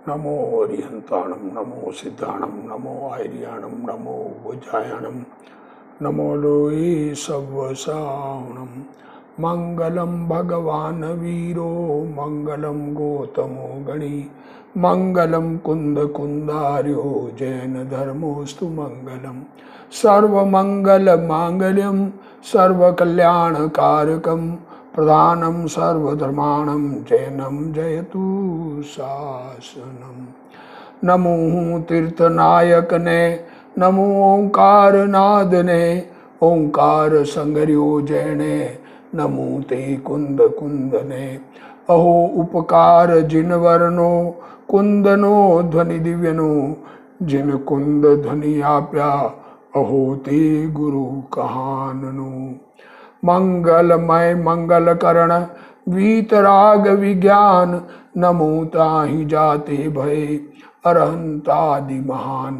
नमो हरिहंताणम, नमो सिद्धाणम, नमो आर्याणम, नमो वज्रायणम, नमो लोये सव्वसावणम। मंगलम भगवान वीरो, मंगलम गौतमो गणी, मंगलम कुंद कुंदार्यो, जैन धर्मोस्तु मंगलम। सर्वमंगल मांगल्यम, सर्वकल्याणकारकम, प्रधानम सर्वधर्माणम, जैनम जयतु शासनम। नमो तीर्थनायक ने, नमो ओंकार नाद ने, ओंकार संगर्यो जैने, नमो ते कुंद कुंद ने। अहो उपकार जिन वर्णो, कुंदनो ध्वनि दिव्यनो, जिन कुंद ध्वनि आप्या, अहो ते गुरु कहाननु। मंगलमय मंगल करण, वीतराग विज्ञान, नमो ताहि जाते भय, अरहंतादि महान।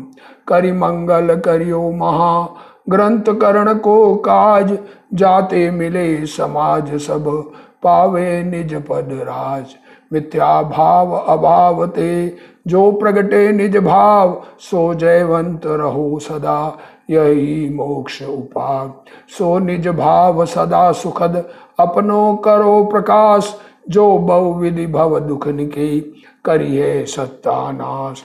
करि मंगल करियो महा, ग्रंथ करण को काज, जाते मिले समाज सब, पावे निज पद राज। मिथ्या भाव अभाव ते, जो प्रगटे निज भाव, सो जयवंत रहो सदा, यही मोक्ष उपाय। सो निज भाव सदा सुखद, अपनो करो प्रकाश, जो बहुविधि भव दुख निके, करिए सत्यानाश।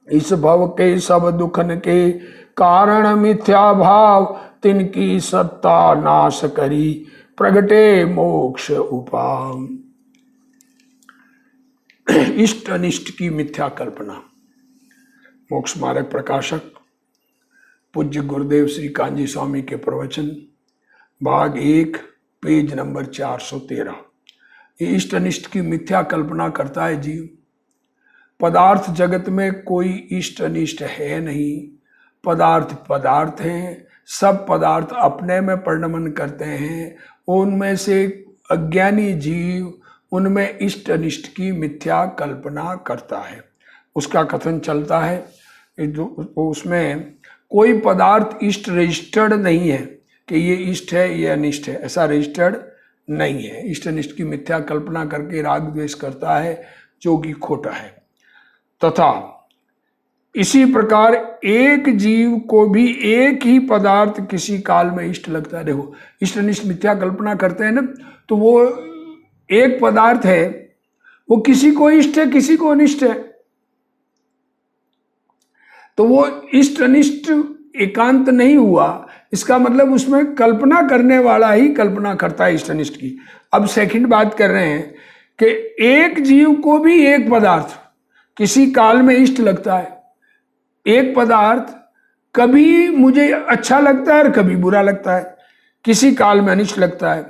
इस भव के सब दुखन के, कारण मिथ्या भाव, तिनकी सत्ता नाश करी, प्रगटे मोक्ष उपाय। इष्ट अनिष्ट की मिथ्या कल्पना। मोक्ष मार्ग प्रकाशक पूज्य गुरुदेव श्री कांजी स्वामी के प्रवचन, भाग 1, पेज नंबर 413। ये इष्ट अनिष्ट की मिथ्या कल्पना करता है जीव। पदार्थ जगत में कोई इष्ट अनिष्ट है नहीं। पदार्थ पदार्थ हैं, सब पदार्थ अपने में परिणमन करते हैं। उनमें से अज्ञानी जीव उनमें इष्ट अनिष्ट की मिथ्या कल्पना करता है। उसका कथन चलता है, उसमें कोई पदार्थ इष्ट रजिस्टर्ड नहीं है कि ये इष्ट है ये अनिष्ट है, ऐसा रजिस्टर्ड नहीं है। इष्ट अनिष्ट की मिथ्या कल्पना करके राग द्वेष करता है, जो कि खोटा है। तथा इसी प्रकार एक जीव को भी एक ही पदार्थ किसी काल में इष्ट लगता है। देखो, इष्ट अनिष्ट मिथ्या कल्पना करते हैं ना, तो वो एक पदार्थ है, वो किसी को इष्ट है किसी को अनिष्ट है, तो वो इष्ट अनिष्ट एकांत नहीं हुआ। इसका मतलब उसमें कल्पना करने वाला ही कल्पना करता है इष्ट अनिष्ट की। अब सेकंड बात कर रहे हैं कि एक जीव को भी एक पदार्थ किसी काल में इष्ट लगता है। एक पदार्थ कभी मुझे अच्छा लगता है और कभी बुरा लगता है, किसी काल में अनिष्ट लगता है।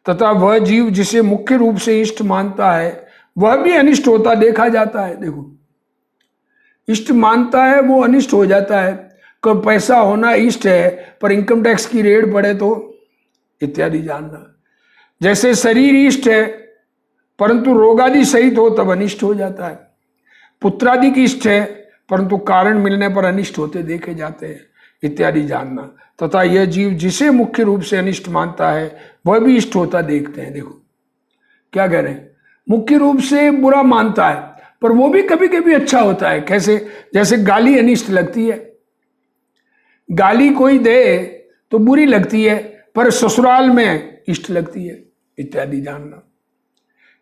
तथा वह जीव जिसे मुख्य रूप से इष्ट मानता है, वह भी अनिष्ट होता देखा जाता है। देखो, इष्ट मानता है वो अनिष्ट हो जाता है। कोई पैसा होना इष्ट है, पर इनकम टैक्स की रेड पड़े तो, इत्यादि जानना। जैसे शरीर इष्ट है, परंतु रोगादि सहित हो तब अनिष्ट हो जाता है। पुत्रादि की इष्ट है, परंतु कारण मिलने पर अनिष्ट होते देखे जाते हैं, इत्यादि जानना। तथा यह जीव जिसे मुख्य रूप से अनिष्ट मानता है, वह भी इष्ट होता देखते हैं। देखो क्या कह रहे हैं, मुख्य रूप से बुरा मानता है, पर वो भी कभी कभी अच्छा होता है। कैसे? जैसे गाली अनिष्ट लगती है, गाली कोई दे तो बुरी लगती है, पर ससुराल में इष्ट लगती है, इत्यादि जानना।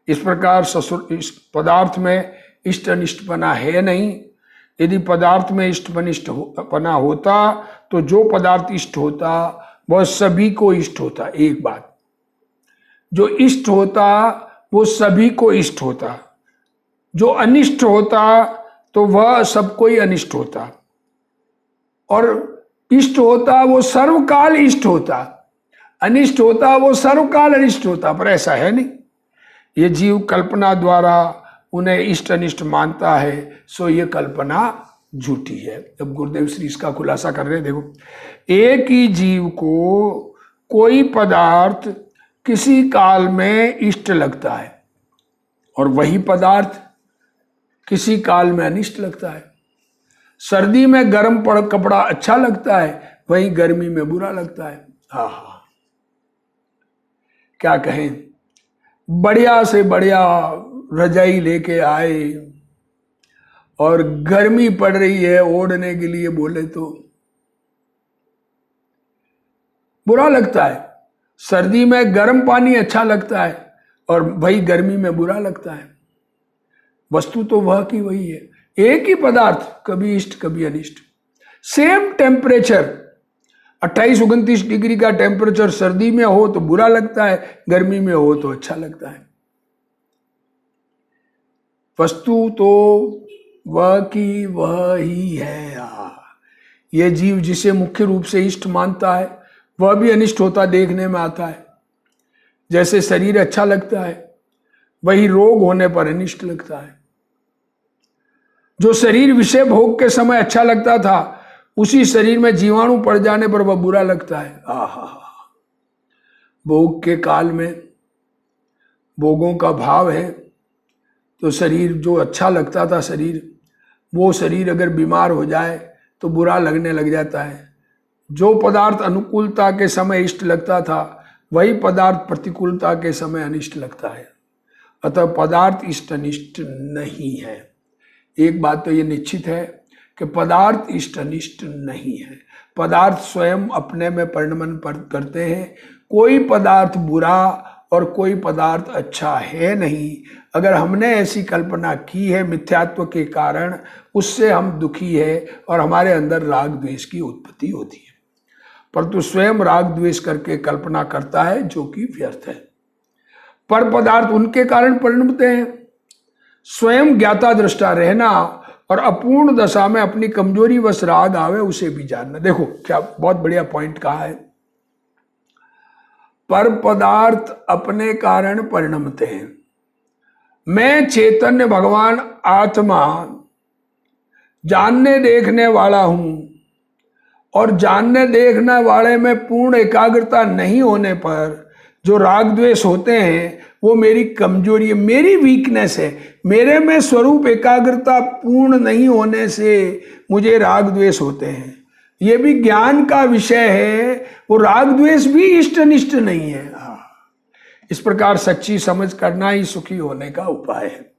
इस प्रकार इस पदार्थ में इष्ट अनिष्टपना है नहीं। यदि पदार्थ में इष्टपना होता तो जो पदार्थ इष्ट होता वह सभी को इष्ट होता। एक बात, जो इष्ट होता वो सभी को इष्ट होता, जो अनिष्ट होता तो वह सबको ही अनिष्ट होता, और इष्ट होता वो सर्वकाल इष्ट होता, अनिष्ट होता वो सर्वकाल अनिष्ट होता। पर ऐसा है नहीं। ये जीव कल्पना द्वारा उन्हें इष्ट अनिष्ट मानता है, सो ये कल्पना झूठी है। अब गुरुदेव श्री इसका खुलासा कर रहे हैं। देखो, एक ही जीव को कोई पदार्थ किसी काल में इष्ट लगता है, और वही पदार्थ किसी काल में अनिष्ट लगता है। सर्दी में गर्म कपड़ा अच्छा लगता है, वही गर्मी में बुरा लगता है। हाँ, क्या कहें, बढ़िया से बढ़िया रजाई लेके आए, और गर्मी पड़ रही है, ओढ़ने के लिए बोले तो बुरा लगता है। सर्दी में गर्म पानी अच्छा लगता है और भाई गर्मी में बुरा लगता है। वस्तु तो वह की वही है, एक ही पदार्थ, कभी इष्ट कभी अनिष्ट। सेम टेम्परेचर 28-29 डिग्री का टेम्परेचर सर्दी में हो तो बुरा लगता है, गर्मी में हो तो अच्छा लगता है। वस्तु तो वह की वह ही है यार। यह जीव जिसे मुख्य रूप से इष्ट मानता है वह भी अनिष्ट होता देखने में आता है। जैसे शरीर अच्छा लगता है वही रोग होने पर अनिष्ट लगता है। जो शरीर विषय भोग के समय अच्छा लगता था उसी शरीर में जीवाणु पड़ जाने पर वह बुरा लगता है। आहा, भोग के काल में भोगों का भाव है तो शरीर जो अच्छा लगता था शरीर, वो शरीर अगर बीमार हो जाए तो बुरा लगने लग जाता है। जो पदार्थ अनुकूलता के समय इष्ट लगता था वही पदार्थ प्रतिकूलता के समय अनिष्ट लगता है। अतः पदार्थ इष्ट अनिष्ट नहीं है। एक बात तो ये निश्चित है कि पदार्थ इष्ट अनिष्ट नहीं है। पदार्थ स्वयं अपने में परिणमन करते हैं। कोई पदार्थ बुरा और कोई पदार्थ अच्छा है नहीं। अगर हमने ऐसी कल्पना की है मिथ्यात्व के कारण, उससे हम दुखी है और हमारे अंदर राग द्वेष की उत्पत्ति होती है। परंतु स्वयं राग द्वेष करके कल्पना करता है जो कि व्यर्थ है। पर पदार्थ उनके कारण परिणमते हैं। स्वयं ज्ञाता दृष्टा रहना और अपूर्ण दशा में अपनी कमजोरी वश राग आवे उसे भी जानना। देखो क्या बहुत बढ़िया पॉइंट कहा है। पर पदार्थ अपने कारण परिणमते हैं। मैं चैतन्य भगवान आत्मा जानने देखने वाला हूं और जानने देखने वाले में पूर्ण एकाग्रता नहीं होने पर जो राग द्वेष होते हैं वो मेरी कमजोरी है, मेरी वीकनेस है। मेरे में स्वरूप एकाग्रता पूर्ण नहीं होने से मुझे राग द्वेष होते हैं। ये भी ज्ञान का विषय है। वो राग द्वेष भी इष्ट अनिष्ट नहीं है। इस प्रकार सच्ची समझ करना ही सुखी होने का उपाय है।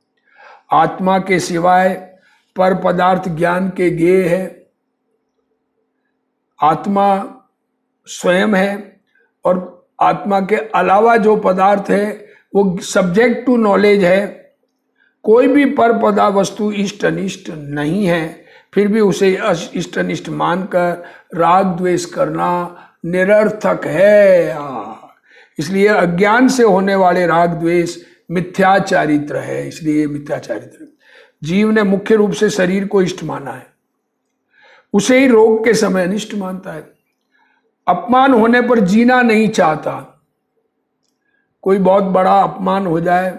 आत्मा के सिवाय पर पदार्थ ज्ञान के गेय है। आत्मा स्वयं है और आत्मा के अलावा जो पदार्थ है वो सब्जेक्ट टू नॉलेज है। कोई भी पर पदा वस्तु इष्ट अनिष्ट नहीं है, फिर भी उसे इष्ट अनिष्ट मानकर राग द्वेष करना निरर्थक है। इसलिए अज्ञान से होने वाले राग द्वेष मिथ्या चारित्र है। इसलिए मिथ्या चारित्र जीव ने मुख्य रूप से शरीर को इष्ट माना है, उसे ही रोग के समय अनिष्ट मानता है। अपमान होने पर जीना नहीं चाहता। कोई बहुत बड़ा अपमान हो जाए,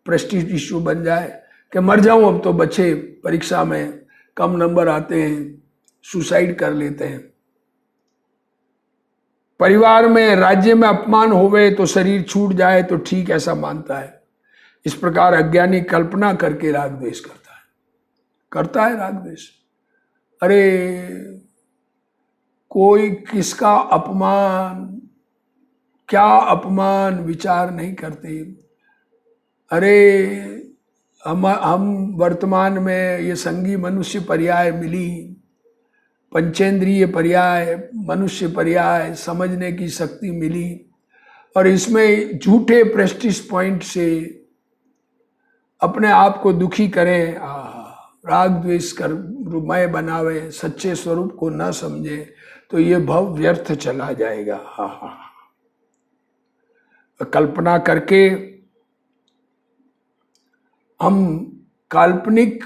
प्रेस्टीज इश्यू बन जाए कि मर जाऊं अब तो बच्चे, परीक्षा में कम नंबर आते हैं, सुसाइड कर लेते हैं। परिवार में राज्य में अपमान होवे तो शरीर छूट जाए तो ठीक, ऐसा मानता है। इस प्रकार अज्ञानी कल्पना करके राग द्वेष करता है राग द्वेष। अरे कोई किसका अपमान, क्या अपमान विचार नहीं करते। अरे हम वर्तमान में ये संगी मनुष्य पर्याय मिली, पंचेंद्रिय पर्याय, मनुष्य पर्याय, समझने की शक्ति मिली और इसमें झूठे प्रेस्टीज पॉइंट से अपने आप को दुखी करें, राग द्वेष कर मय बनावे, सच्चे स्वरूप को न समझे तो ये भव व्यर्थ चला जाएगा। कल्पना करके हम काल्पनिक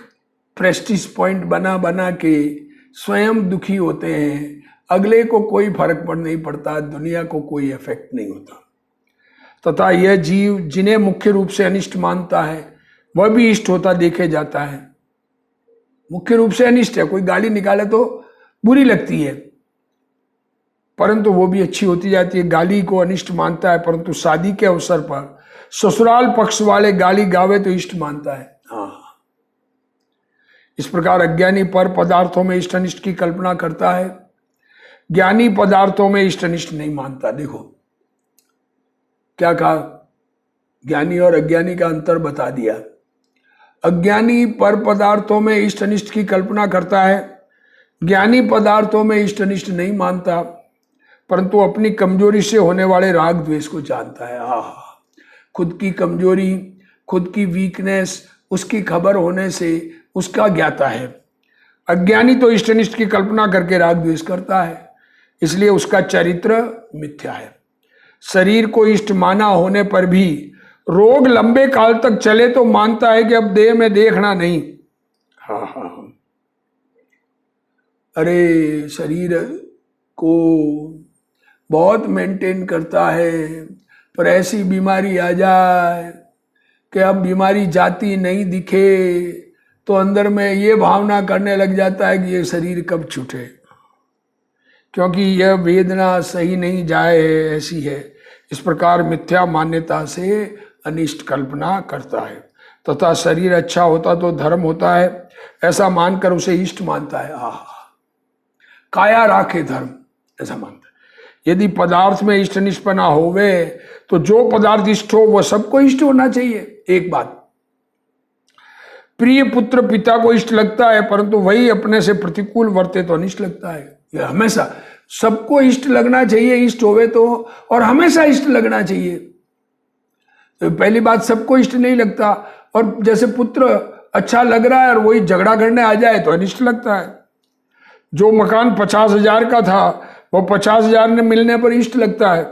प्रेस्टीज पॉइंट बना के स्वयं दुखी होते हैं। अगले को कोई फर्क नहीं पड़ता, दुनिया को कोई इफेक्ट नहीं होता। तथा यह जीव जिन्हें मुख्य रूप से अनिष्ट मानता है वह भी इष्ट होता देखे जाता है। मुख्य रूप से अनिष्ट है, कोई गाली निकाले तो बुरी लगती है परंतु वो भी अच्छी होती जाती है। गाली को अनिष्ट मानता है परंतु शादी के अवसर पर ससुराल पक्ष वाले गाली गावे तो इष्ट मानता है। इस प्रकार अज्ञानी पर पदार्थों में इष्ट अनिष्ट की कल्पना करता है, ज्ञानी पदार्थों में इष्ट अनिष्ट नहीं मानता। देखो क्या कहा, ज्ञानी और अज्ञानी का अंतर बता दिया। अज्ञानी पर पदार्थों में इष्ट अनिष्ट की कल्पना करता है, ज्ञानी पदार्थों में इष्ट अनिष्ट नहीं मानता, परंतु अपनी कमजोरी से होने वाले राग द्वेष को जानता है। खुद की कमजोरी, खुद की वीकनेस, उसकी खबर होने से उसका ज्ञाता है। अज्ञानी तो इष्ट अनिष्ट की कल्पना करके राग द्वेष करता है, इसलिए उसका चरित्र मिथ्या है। शरीर को इष्ट माना होने पर भी रोग लंबे काल तक चले तो मानता है कि अब देह में देखना नहीं। अरे शरीर को बहुत मेंटेन करता है, पर ऐसी बीमारी आ जाए कि अब बीमारी जाती नहीं दिखे तो अंदर में ये भावना करने लग जाता है कि ये शरीर कब छूटे, क्योंकि यह वेदना सही नहीं जाए, ऐसी है। इस प्रकार मिथ्या मान्यता से अनिष्ट कल्पना करता है, तथा शरीर अच्छा होता तो धर्म होता है, ऐसा मानकर उसे इष्ट मानता है। काया राखे धर्म, ऐसा मानता है। यदि पदार्थ में इष्ट अनिष्टपना होवे तो जो पदार्थ इष्ट हो वह सबको इष्ट होना चाहिए। एक बात, प्रिय पुत्र पिता को इष्ट लगता है, परंतु वही अपने से प्रतिकूल वर्ते तो अनिष्ट लगता है। यह हमेशा सबको इष्ट लगना चाहिए, इष्ट होवे तो, और हमेशा इष्ट लगना चाहिए। तो पहली बात, सबको इष्ट नहीं लगता, और जैसे पुत्र अच्छा लग रहा है और वही झगड़ा करने आ जाए तो अनिष्ट लगता है। जो मकान 50,000 का था वो 50,000 में मिलने पर इष्ट लगता है,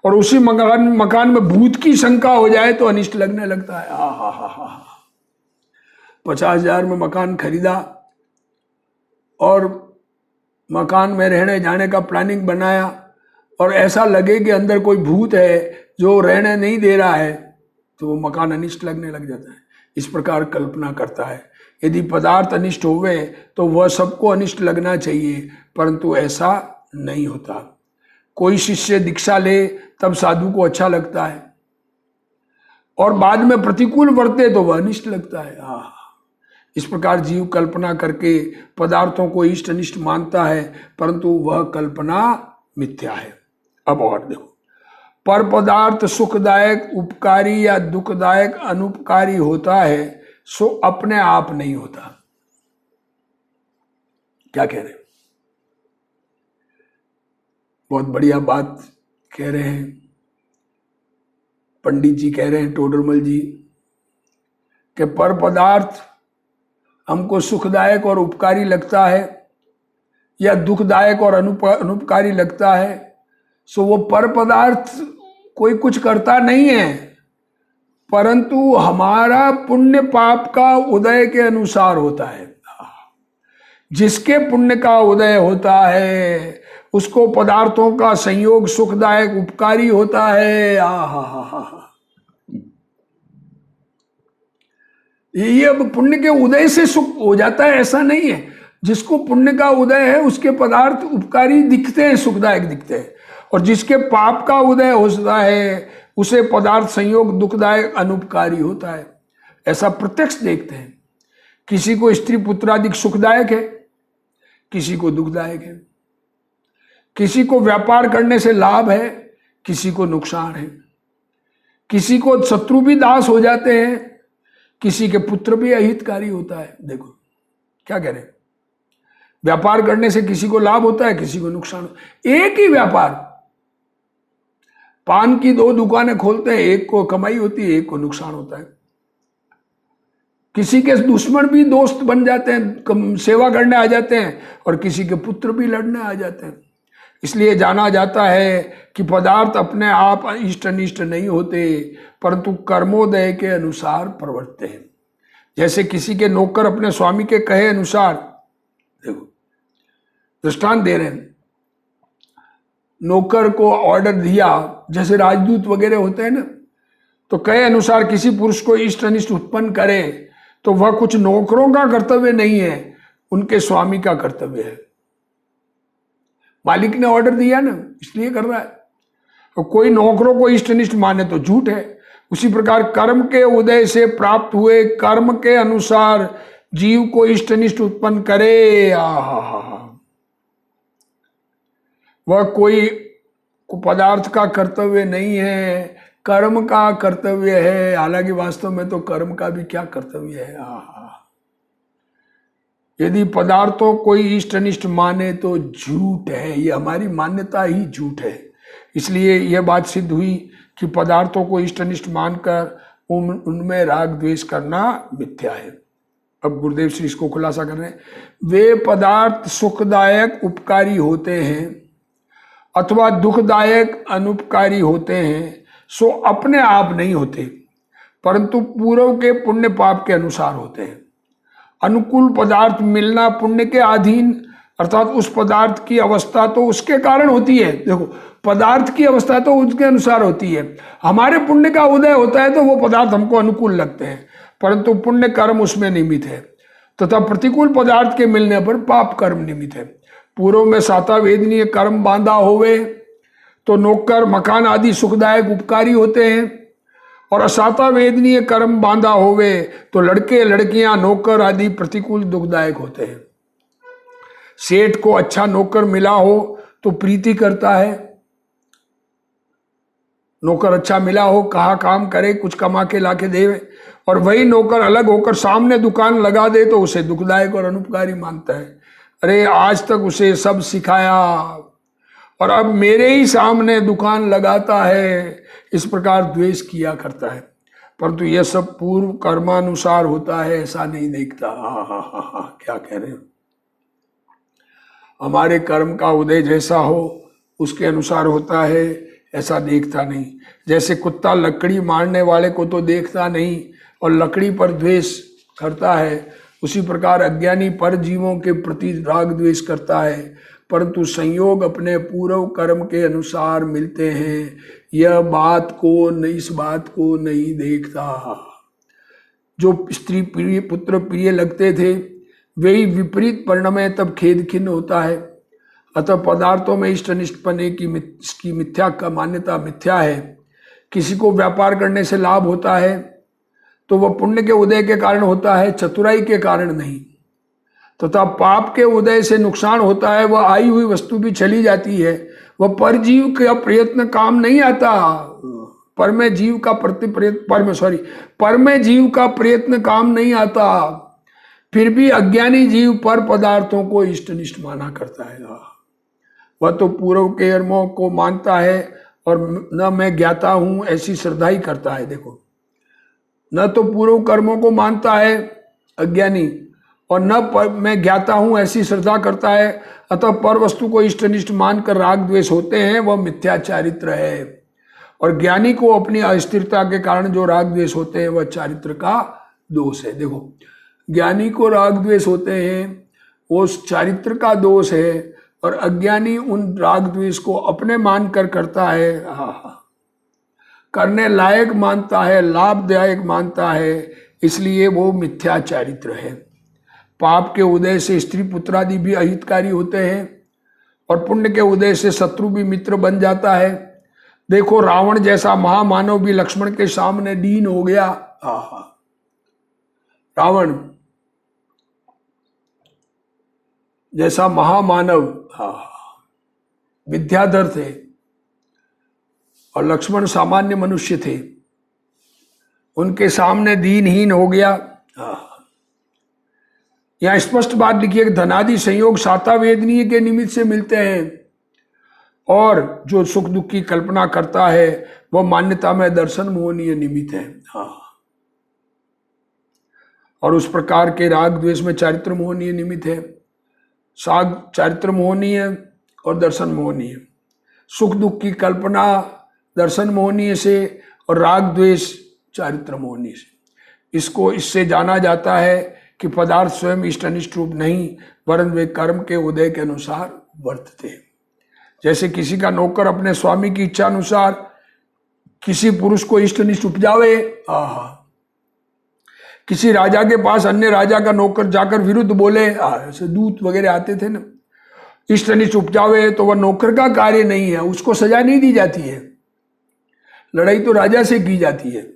और उसी मकान में भूत की शंका हो जाए तो अनिष्ट लगने लगता है। 50,000 में मकान खरीदा और मकान में रहने जाने का प्लानिंग बनाया, और ऐसा लगे कि अंदर कोई भूत है जो रहने नहीं दे रहा है, तो वो मकान अनिष्ट लगने लग जाता है। इस प्रकार कल्पना करता है। यदि पदार्थ अनिष्ट होवे तो वह सबको अनिष्ट लगना चाहिए, परंतु ऐसा नहीं होता। कोई शिष्य दीक्षा ले तब साधु को अच्छा लगता है, और बाद में प्रतिकूल वर्ते तो वह अनिष्ट लगता है। इस प्रकार जीव कल्पना करके पदार्थों को इष्ट अनिष्ट मानता है, परंतु वह कल्पना मिथ्या है। अब और देखो, पर पदार्थ सुखदायक उपकारी या दुखदायक अनुपकारी होता है, सो अपने आप नहीं होता। क्या कह रहे हैं? बहुत बढ़िया बात कह रहे हैं पंडित जी, कह रहे हैं टोडरमल जी, कि पर पदार्थ हमको सुखदायक और उपकारी लगता है या दुखदायक और अनुपकारी लगता है, सो वो पर पदार्थ कोई कुछ करता नहीं है, परंतु हमारा पुण्य पाप का उदय के अनुसार होता है। जिसके पुण्य का उदय होता है उसको पदार्थों का संयोग सुखदायक उपकारी होता है। ये अब पुण्य के उदय से सुख हो जाता है ऐसा नहीं है। जिसको पुण्य का उदय है उसके पदार्थ उपकारी दिखते हैं, सुखदायक दिखते हैं, और जिसके पाप का उदय होता है उसे पदार्थ संयोग दुखदायक अनुपकारी होता है। ऐसा प्रत्यक्ष देखते हैं। किसी को स्त्री पुत्रादि सुखदायक है, किसी को दुखदायक है। किसी को व्यापार करने से लाभ है, किसी को नुकसान है। किसी को शत्रु भी दास हो जाते हैं, किसी के पुत्र भी अहितकारी होता है। देखो क्या कह रहे हैं, व्यापार करने से किसी को लाभ होता है, किसी को नुकसान। एक ही व्यापार, पान की 2 दुकानें खोलते हैं, एक को कमाई होती है, एक को नुकसान होता है। किसी के दुश्मन भी दोस्त बन जाते हैं, सेवा करने आ जाते हैं, और किसी के पुत्र भी लड़ने आ जाते हैं। इसलिए जाना जाता है कि पदार्थ अपने आप इष्ट अनिष्ट नहीं होते, परंतु कर्मोदय के अनुसार प्रवर्तते हैं। जैसे किसी के नौकर अपने स्वामी के कहे अनुसार, देखो दृष्टांत दे रहे हैं, नौकर को ऑर्डर दिया, जैसे राजदूत वगैरह होते हैं ना, तो कहे अनुसार किसी पुरुष को इष्ट अनिष्ट उत्पन्न करे तो वह कुछ नौकरों का कर्तव्य नहीं है, उनके स्वामी का कर्तव्य है। मालिक ने ऑर्डर दिया ना, इसलिए कर रहा है। तो कोई नौकरों को इष्ट अनिष्ट माने तो झूठ है। उसी प्रकार कर्म के उदय से प्राप्त हुए कर्म के अनुसार जीव को इष्ट अनिष्ट उत्पन्न करे, वह कोई पदार्थ का कर्तव्य नहीं है, कर्म का कर्तव्य है, हालांकि वास्तव में तो कर्म का भी क्या कर्तव्य है। यदि पदार्थों कोई इष्ट अनिष्ट माने तो झूठ है, ये हमारी मान्यता ही झूठ है। इसलिए यह बात सिद्ध हुई कि पदार्थों को इष्ट अनिष्ट मानकर उनमें राग द्वेष करना मिथ्या है। अब गुरुदेव श्री इसको खुलासा कर रहे हैं। वे पदार्थ सुखदायक उपकारी होते हैं अथवा दुखदायक अनुपकारी होते हैं, सो अपने आप नहीं होते, परंतु पूर्व के पुण्य पाप के अनुसार होते हैं। अनुकूल पदार्थ मिलना पुण्य के अधीन, अर्थात उस पदार्थ की अवस्था तो उसके कारण होती है। देखो, पदार्थ की अवस्था तो उसके अनुसार होती है। हमारे पुण्य का उदय होता है तो वो पदार्थ हमको अनुकूल लगते हैं, परंतु पुण्य कर्म उसमें निमित्त है, तथा प्रतिकूल पदार्थ के मिलने पर पाप कर्म निमित्त है। पूर्व में साता वेदनीय कर्म बांधा होवे तो नौकर मकान आदि सुखदायक उपकारी होते हैं, और असाता वेदनीय कर्म बांधा होवे तो लड़के लड़कियां नौकर आदि प्रतिकूल दुखदायक होते हैं। सेठ को अच्छा नौकर मिला हो तो प्रीति करता है, नौकर अच्छा मिला हो, कहा काम करे, कुछ कमा के लाके दे, और वही नौकर अलग होकर सामने दुकान लगा दे तो उसे दुखदायक और अनुपकारी मानता है। अरे आज तक उसे सब सिखाया और अब मेरे ही सामने दुकान लगाता है, इस प्रकार द्वेष किया करता है। परंतु यह सब पूर्व कर्मानुसार होता है, ऐसा नहीं देखता। हा, क्या कह रहे हो। हमारे कर्म का उदय जैसा हो उसके अनुसार होता है, ऐसा देखता नहीं। जैसे कुत्ता लकड़ी मारने वाले को तो देखता नहीं और लकड़ी पर द्वेष करता है, उसी प्रकार अज्ञानी पर जीवों के प्रति राग द्वेष करता है, परंतु संयोग अपने पूर्व कर्म के अनुसार मिलते हैं। यह इस बात को नहीं देखता। जो स्त्री प्रिय पुत्र प्रिय लगते थे वे ही विपरीत परिणमे तब खेद खिन्न होता है। अतः पदार्थों में इष्ट अनिष्ट पने की मिथ्या का मान्यता मिथ्या है। किसी को व्यापार करने से लाभ होता है तो वह पुण्य के उदय के कारण होता है, चतुराई के कारण नहीं। तथा पाप के उदय से नुकसान होता है, वह आई हुई वस्तु भी चली जाती है, वह परजीव का प्रयत्न काम नहीं आता। परमे जीव का प्रयत्न काम नहीं आता। फिर भी अज्ञानी जीव पर पदार्थों को इष्ट निष्ठ माना करता है। वह तो पूर्व के कर्मों को मानता है और न मैं ज्ञाता हूं ऐसी श्रद्धा ही करता है। देखो, न तो पूर्व कर्मों को मानता है अज्ञानी और न मैं ज्ञाता हूं ऐसी श्रद्धा करता है, अतः पर वस्तु को इष्ट निष्ठ मानकर राग द्वेष होते हैं, वह मिथ्या चारित्र है। और ज्ञानी को अपनी अस्थिरता के कारण जो राग द्वेष होते हैं वह चारित्र का दोष है। देखो, ज्ञानी को राग द्वेष होते हैं वो चारित्र का दोष है, और अज्ञानी उन राग द्वेष को अपने मानकर करता है, करने लायक मानता है, लाभदायक मानता है, इसलिए वो मिथ्या चारित्र है। पाप के उदय से स्त्री पुत्रादि भी अहितकारी होते हैं और पुण्य के उदय से शत्रु भी मित्र बन जाता है। देखो, रावण जैसा महामानव भी लक्ष्मण के सामने दीन हो गया। रावण जैसा महामानव विद्याधर थे और लक्ष्मण सामान्य मनुष्य थे, उनके सामने दीनहीन हो गया। यहां स्पष्ट बात लिखी है कि धनादि संयोग साता वेदनीय के निमित्त से मिलते हैं, और जो सुख दुख की कल्पना करता है वह मान्यता में दर्शन मोहनीय निमित्त है। और उस प्रकार के राग द्वेष में चारित्र मोहनीय निमित्त है। साग चारित्र मोहनीय और दर्शन मोहनीय। सुख दुख की कल्पना दर्शन मोहनीय से और राग द्वेष चारित्र मोहनीय से। इससे जाना जाता है कि पदार्थ स्वयं इष्ट अनिष्ट रूप नहीं, वरन वे कर्म के उदय के अनुसार वर्तते हैं। जैसे किसी का नौकर अपने स्वामी की इच्छा अनुसार किसी पुरुष को इष्ट अनिष्ट उपजावे। किसी राजा के पास अन्य राजा का नौकर जाकर विरुद्ध बोले, ऐसे दूत वगैरह आते थे ना, इष्ट अनिष्ट उपजावे, तो वह नौकर का कार्य नहीं है, उसको सजा नहीं दी जाती है, लड़ाई तो राजा से की जाती है।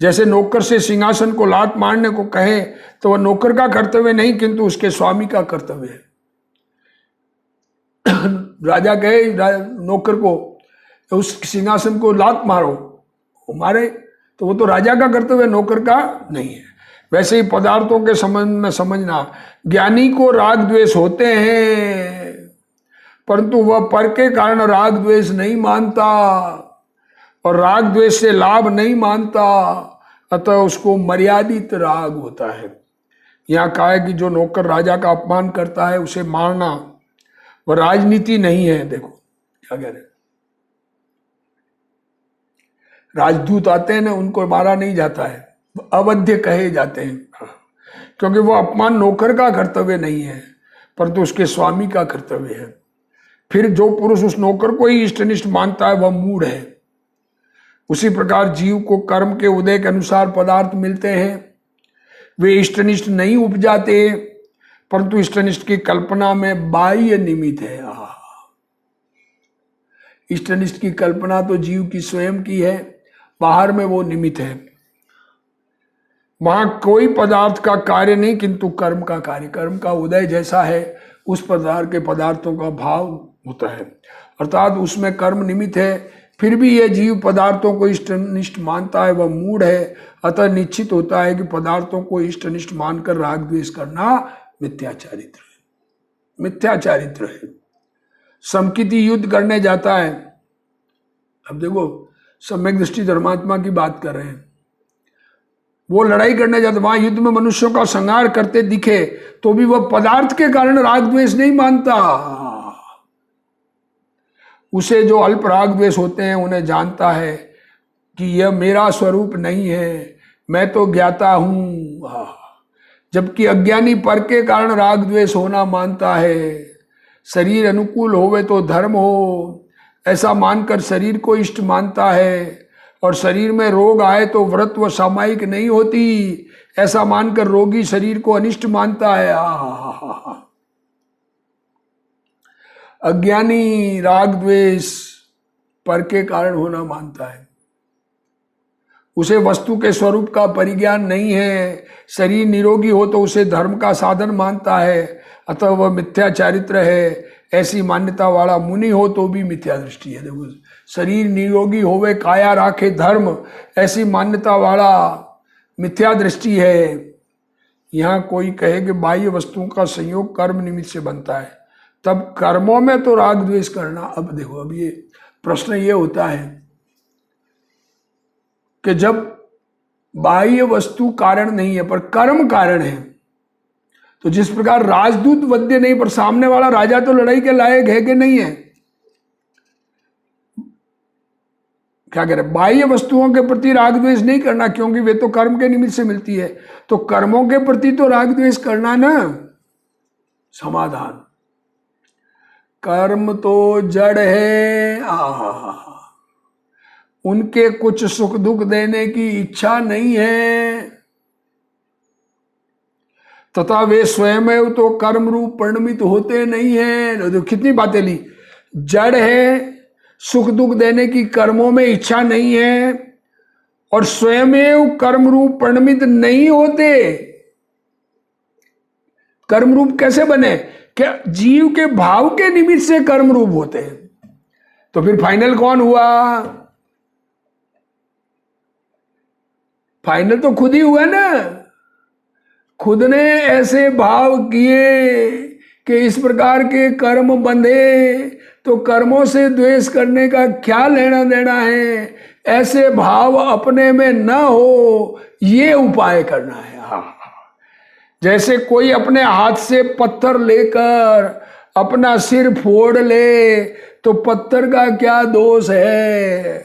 जैसे नौकर से सिंहासन को लात मारने को कहे तो वह नौकर का कर्तव्य नहीं किंतु उसके स्वामी का कर्तव्य है। राजा कहे नौकर को उस सिंहासन को लात मारो, वो मारे, तो वो तो राजा का कर्तव्य, नौकर का नहीं है। वैसे ही पदार्थों के संबंध में समझना, ज्ञानी को राग द्वेष होते हैं परंतु वह पर के कारण राग द्वेष नहीं मानता और राग द्वेष से लाभ नहीं मानता, अतः उसको मर्यादित राग होता है। यहाँ कहा है कि जो नौकर राजा का अपमान करता है उसे मारना वह राजनीति नहीं है। देखो क्या कह रहे हैं, राजदूत आते हैं ना, उनको मारा नहीं जाता है, अवध्य कहे जाते हैं, क्योंकि वो अपमान नौकर का कर्तव्य नहीं है परंतु उसके स्वामी का कर्तव्य है। फिर जो पुरुष उस नौकर को ही इष्टनिष्ठ मानता है वह मूढ़ है। उसी प्रकार जीव को कर्म के उदय के अनुसार पदार्थ मिलते हैं, वे इष्टनिष्ठ नहीं उपजाते परंतु इष्टनिष्ठ की कल्पना में बाह्य निमित्त है। इष्टनिष्ठ की कल्पना तो जीव की स्वयं की है, बाहर में वो निमित्त है। वहां कोई पदार्थ का कार्य नहीं किंतु कर्म का कार्य, कर्म का उदय जैसा है उस प्रकार के पदार्थों का भाव होता है, अर्थात उसमें कर्म निमित्त है। फिर भी यह जीव पदार्थों को इष्टनिष्ठ मानता है, वह मूढ़ है। अतः निश्चित होता है कि पदार्थों को इष्टनिष्ठ मानकर राग द्वेष करना मिथ्याचारित्र है, मिथ्याचारित्र है। समकिति युद्ध करने जाता है, अब देखो सम्यक दृष्टि धर्मात्मा की बात कर रहे हैं, वो लड़ाई करने जाते, वहां युद्ध में मनुष्यों का संहार करते दिखे तो भी वह पदार्थ के कारण राग द्वेष नहीं मानता। उसे जो अल्प राग द्वेष होते हैं उन्हें जानता है कि यह मेरा स्वरूप नहीं है, मैं तो ज्ञाता हूं। जबकि अज्ञानी पर के कारण राग द्वेष होना मानता है। शरीर अनुकूल होवे तो धर्म हो, ऐसा मानकर शरीर को इष्ट मानता है, और शरीर में रोग आए तो व्रत व सामायिक नहीं होती, ऐसा मानकर रोगी शरीर को अनिष्ट मानता है। अज्ञानी राग द्वेष पर के कारण होना मानता है, उसे वस्तु के स्वरूप का परिज्ञान नहीं है। शरीर निरोगी हो तो उसे धर्म का साधन मानता है, अतः वह मिथ्या चारित्र है। ऐसी मान्यता वाला मुनि हो तो भी मिथ्या दृष्टि है। देखो, शरीर निरोगी होवे काया राखे धर्म, ऐसी मान्यता वाला मिथ्या दृष्टि है। यहाँ कोई कहे कि बाह्य वस्तुओं का संयोग कर्म निमित्त से बनता है, तब कर्मों में तो राग द्वेष करना। अब देखो, अब ये प्रश्न ये होता है कि जब बाह्य वस्तु कारण नहीं है पर कर्म कारण है, तो जिस प्रकार राजदूत वध्य नहीं पर सामने वाला राजा तो लड़ाई के लायक है कि नहीं है, क्या कह रहे, बाह्य वस्तुओं के प्रति राग द्वेष नहीं करना क्योंकि वे तो कर्म के निमित्त से मिलती है, तो कर्मों के प्रति तो राग द्वेष करना ना। समाधान, कर्म तो जड़ है, उनके कुछ सुख दुख देने की इच्छा नहीं है, तथा वे स्वयं तो कर्म रूप परिणमित होते नहीं है। कितनी बातें ली, जड़ है, सुख दुख देने की कर्मों में इच्छा नहीं है, और स्वयं कर्म रूप परिणमित नहीं होते। कर्म रूप कैसे बने, क्या जीव के भाव के निमित्त से कर्म रूप होते हैं। तो फिर फाइनल कौन हुआ, फाइनल तो खुद ही हुआ ना। खुद ने ऐसे भाव किए कि इस प्रकार के कर्म बंधे तो कर्मों से द्वेष करने का क्या लेना देना है, ऐसे भाव अपने में न हो ये उपाय करना है। जैसे कोई अपने हाथ से पत्थर लेकर अपना सिर फोड़ ले तो पत्थर का क्या दोष है,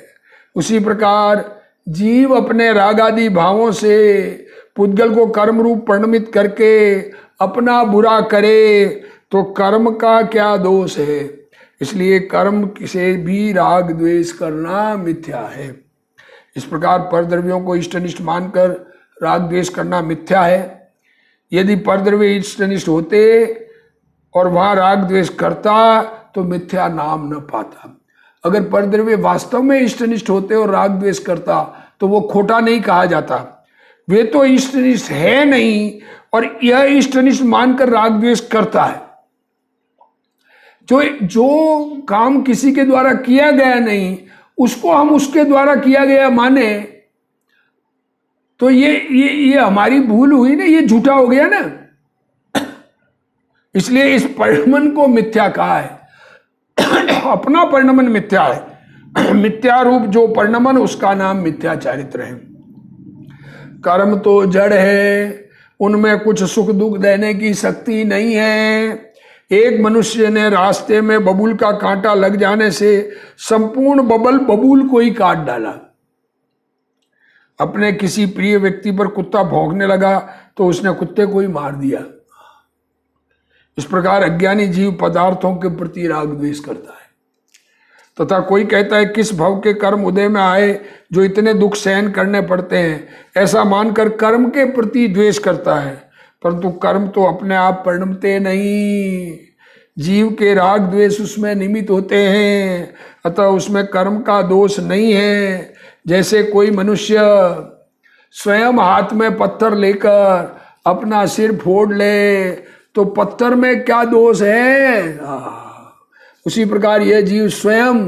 उसी प्रकार जीव अपने रागादि भावों से पुद्गल को कर्म रूप परिणमित करके अपना बुरा करे तो कर्म का क्या दोष है। इसलिए कर्म से भी राग द्वेष करना मिथ्या है। इस प्रकार परद्रव्यों को इष्टनिष्ठ मानकर राग द्वेष करना मिथ्या है। यदि परद्रव्य इष्टनिष्ठ होते और वहाँ राग द्वेष करता तो मिथ्या नाम न पाता। अगर परद्रव्य वास्तव में इष्टनिष्ठ होते और राग द्वेष करता तो वो खोटा नहीं कहा जाता। वे तो इष्टनिष्ठ है नहीं और यह इष्टनिष्ठ मानकर राग द्वेष करता है। जो काम किसी के द्वारा किया गया नहीं उसको हम उसके द्वारा किया गया माने तो ये हमारी भूल हुई ना, ये झूठा हो गया ना। इसलिए इस परिणमन को मिथ्या कहा है। अपना परिणमन मिथ्या है। मिथ्या रूप जो परिणमन, उसका नाम मिथ्या चारित्र है। कर्म तो जड़ है, उनमें कुछ सुख दुख देने की शक्ति नहीं है। एक मनुष्य ने रास्ते में बबूल का कांटा लग जाने से संपूर्ण बबूल को ही काट डाला। अपने किसी प्रिय व्यक्ति पर कुत्ता भौंकने लगा तो उसने कुत्ते को ही मार दिया। इस प्रकार अज्ञानी जीव पदार्थों के प्रति राग द्वेष करता है। तथा कोई कहता है किस भव के कर्म उदय में आए जो इतने दुख सहन करने पड़ते हैं, ऐसा मानकर कर्म के प्रति द्वेष करता है। परंतु कर्म तो अपने आप परिणमते नहीं, जीव के राग द्वेष उसमें निमित्त होते हैं, अतः उसमें कर्म का दोष नहीं है। जैसे कोई मनुष्य स्वयं हाथ में पत्थर लेकर अपना सिर फोड़ ले तो पत्थर में क्या दोष है? उसी प्रकार यह जीव स्वयं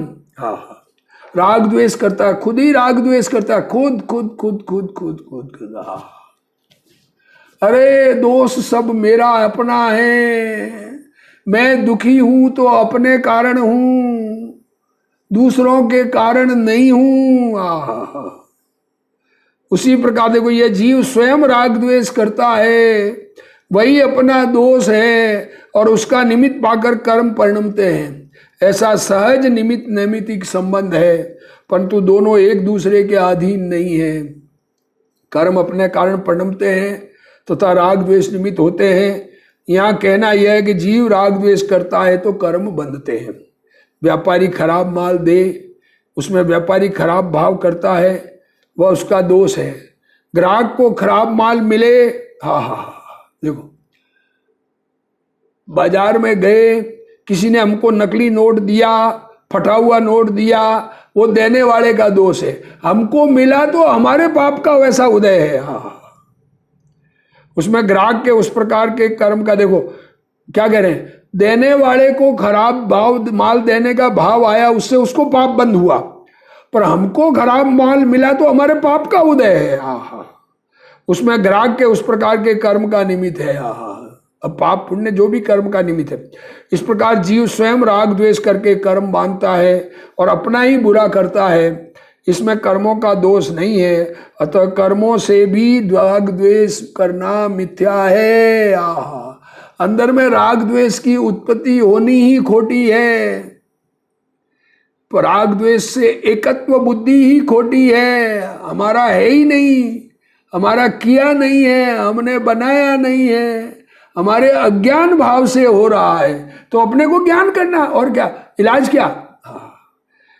राग द्वेष करता है, खुद ही राग द्वेष करता है, खुद खुद खुद खुद खुद खुद खुद। अरे दोष सब मेरा अपना है, मैं दुखी हूं तो अपने कारण हूं, दूसरों के कारण नहीं हूं। उसी प्रकार देखो ये जीव स्वयं राग द्वेष करता है, वही अपना दोष है और उसका निमित्त पाकर कर्म परिणमते हैं। ऐसा सहज निमित्त नैमित्तिक संबंध है, परंतु दोनों एक दूसरे के अधीन नहीं है। कर्म अपने कारण परिणमते हैं तथा राग द्वेष निमित्त होते हैं। यहाँ कहना यह है कि जीव राग द्वेष करता है तो कर्म बंधते हैं। व्यापारी खराब माल दे, उसमें व्यापारी खराब भाव करता है, वह उसका दोष है। ग्राहक को खराब माल मिले, देखो बाजार में गए, किसी ने हमको नकली नोट दिया, फटा हुआ नोट दिया, वो देने वाले का दोष है। हमको मिला तो हमारे पाप का वैसा उदय है। उसमें ग्राहक के उस प्रकार के कर्म का देखो क्या कह रहे हैं, देने वाले को खराब भाव माल देने का भाव आया, उससे उसको पाप बंद हुआ, पर हमको खराब माल मिला तो हमारे पाप का उदय है। उसमें ग्राहक के उस प्रकार के कर्म का निमित्त है। अब पाप पुण्य जो भी कर्म का निमित्त है। इस प्रकार जीव स्वयं राग द्वेष करके कर्म बांधता है और अपना ही बुरा करता है। इसमें कर्मों का दोष नहीं है, अतः कर्मों से भी राग द्वेष करना मिथ्या है। अंदर में राग द्वेष की उत्पत्ति होनी ही खोटी है। राग द्वेष से एकत्व बुद्धि ही खोटी है। हमारा है ही नहीं, हमारा किया नहीं है, हमने बनाया नहीं है, हमारे अज्ञान भाव से हो रहा है। तो अपने को ज्ञान करना, और क्या इलाज क्या?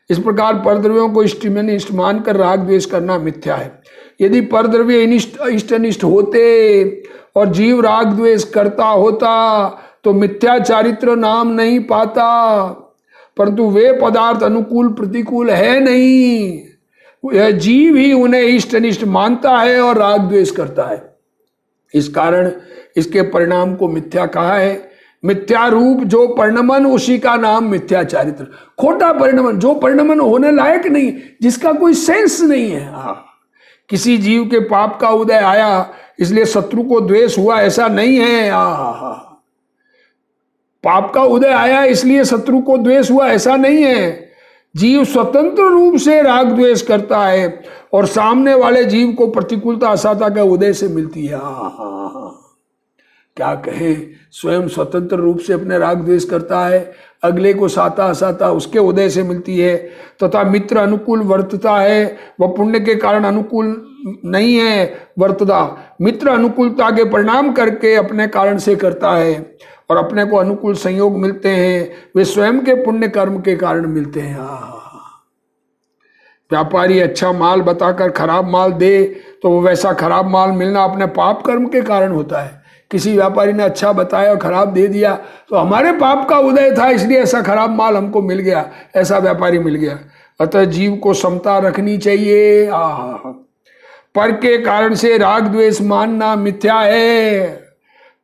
इस प्रकार परद्रव्यों को इष्ट में इष्ट मानकर राग द्वेष करना मिथ्या है। यदि परद्रव्य इष्ट अनिष्ट होते और जीव राग द्वेष करता होता तो मिथ्या चारित्र नाम नहीं पाता, परंतु वे पदार्थ अनुकूल प्रतिकूल है नहीं, यह जीव ही उन्हें इष्ट अनिष्ट मानता है और राग द्वेष करता है। इस कारण इसके परिणाम को मिथ्या कहा है। मिथ्या रूप जो परिणमन, उसी का नाम मिथ्या चारित्र। खोटा परिणमन, जो परिणमन होने लायक नहीं, जिसका कोई सेंस नहीं है। किसी जीव के पाप का उदय आया इसलिए शत्रु को द्वेष हुआ, ऐसा नहीं है। पाप का उदय आया इसलिए शत्रु को द्वेष हुआ, ऐसा नहीं है। जीव स्वतंत्र रूप से राग द्वेष करता है और सामने वाले जीव को प्रतिकूलता असाता का उदय से मिलती है। क्या कहें, स्वयं स्वतंत्र रूप से अपने राग द्वेष करता है, अगले को साता असाता उसके उदय से मिलती है। तथा मित्र अनुकूल वर्तता है, वह पुण्य के कारण अनुकूल नहीं है वर्तता। मित्र अनुकूलता के परिणाम करके अपने कारण से करता है और अपने को अनुकूल संयोग मिलते हैं, वे स्वयं के पुण्य कर्म के कारण मिलते हैं। व्यापारी अच्छा माल बताकर खराब माल दे तो वो वैसा खराब माल मिलना अपने पाप कर्म के कारण होता है। किसी व्यापारी ने अच्छा बताया और खराब दे दिया तो हमारे पाप का उदय था, इसलिए ऐसा खराब माल हमको मिल गया, ऐसा व्यापारी मिल गया। अतः जीव को समता रखनी चाहिए। पर के कारण से राग द्वेष मानना मिथ्या है।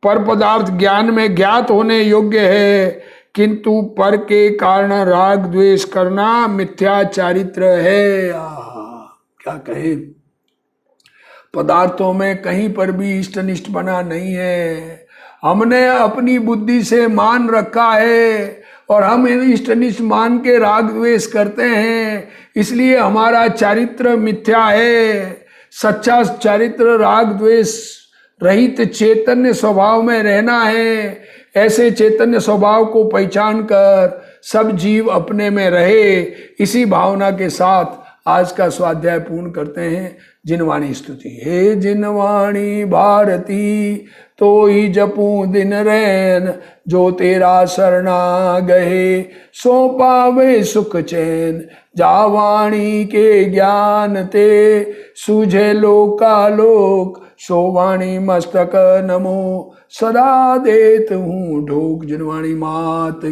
पर पदार्थ ज्ञान में ज्ञात होने योग्य है, किंतु पर के कारण राग द्वेष करना मिथ्या चारित्र है। क्या कहे, पदार्थों में कहीं पर भी इष्टनिष्ठ बना नहीं है। हमने अपनी बुद्धि से मान रखा है और हम इष्टनिष्ठ मान के राग द्वेष करते हैं, इसलिए हमारा चारित्र मिथ्या है। सच्चा चारित्र राग द्वेष रहित चैतन्य स्वभाव में रहना है। ऐसे चैतन्य स्वभाव को पहचान कर सब जीव अपने में रहे, इसी भावना के साथ आज का स्वाध्याय पूर्ण करते हैं। जिनवाणी स्तुति। हे जिनवाणी भारती तो ही जपूं दिन रैन, जो तेरा शरणा गए सो पावे सुख चैन। जावाणी के ज्ञान ते सूझे लोकालोक, सो वाणी मस्तक नमो सदा देत हूँ ढोक। जिनवाणी मात